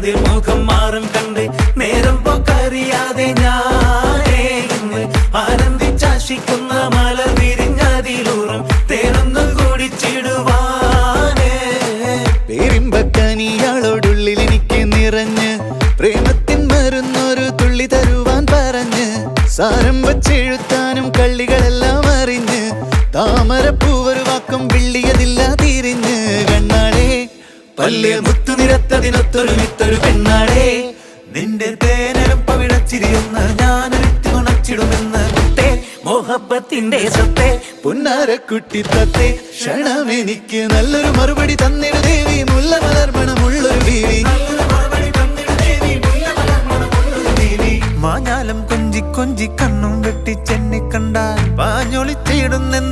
കതിർമുഖം മാറും കണ്ട് നേരം പോക്കറിയാതെ ഞാനേ ഇന്ന് ആനന്ദിച്ചാശിക്കുന്ന മലർ വിരിഞ്ഞതിലൂറും തേനൊന്നു കുടിച്ചിടുവാനേ. പേരിമ്പക്കനിയാളോടുള്ളിൽ എനിക്ക് നിറഞ്ഞ് പ്രേമത്തിൻ മരുന്നൊരു തുള്ളി തരുവാൻ പറഞ്ഞ് സാരം വച്ചെഴുത്താനും കള്ളികളെല്ലാം അറിഞ്ഞ് താമരപ്പൂവൊരു വാക്കും വിള്ളിയതില്ല തിരിഞ്ഞ് കണ്ണാളെ പല്ല് മുത്തു നിരത്തതിനൊത്തൊരു വിത്തൊരു പെണ്ണാളെ നിന്റെ തേനരം പവിടച്ചിരിയുന്ന ഞാനൊരുത്തി ഉണച്ചിടുമെന്ന് കുട്ടേ മോഹബത്തിന്റെ സത്തേ പൊന്നാരക്കുട്ടി തത്തേ ക്ഷണമെനിക്ക് നല്ലൊരു മറുപടി തന്നിടു ദേവി മുല്ല മലർമണമുള്ളൊരു ബീവി മാഞ്ഞാലം കൊഞ്ചി കൊഞ്ചി കണ്ണും വെട്ടി ചെന്നി കണ്ടാൽ പാഞ്ഞൊളിച്ചിടുന്നെന്ന്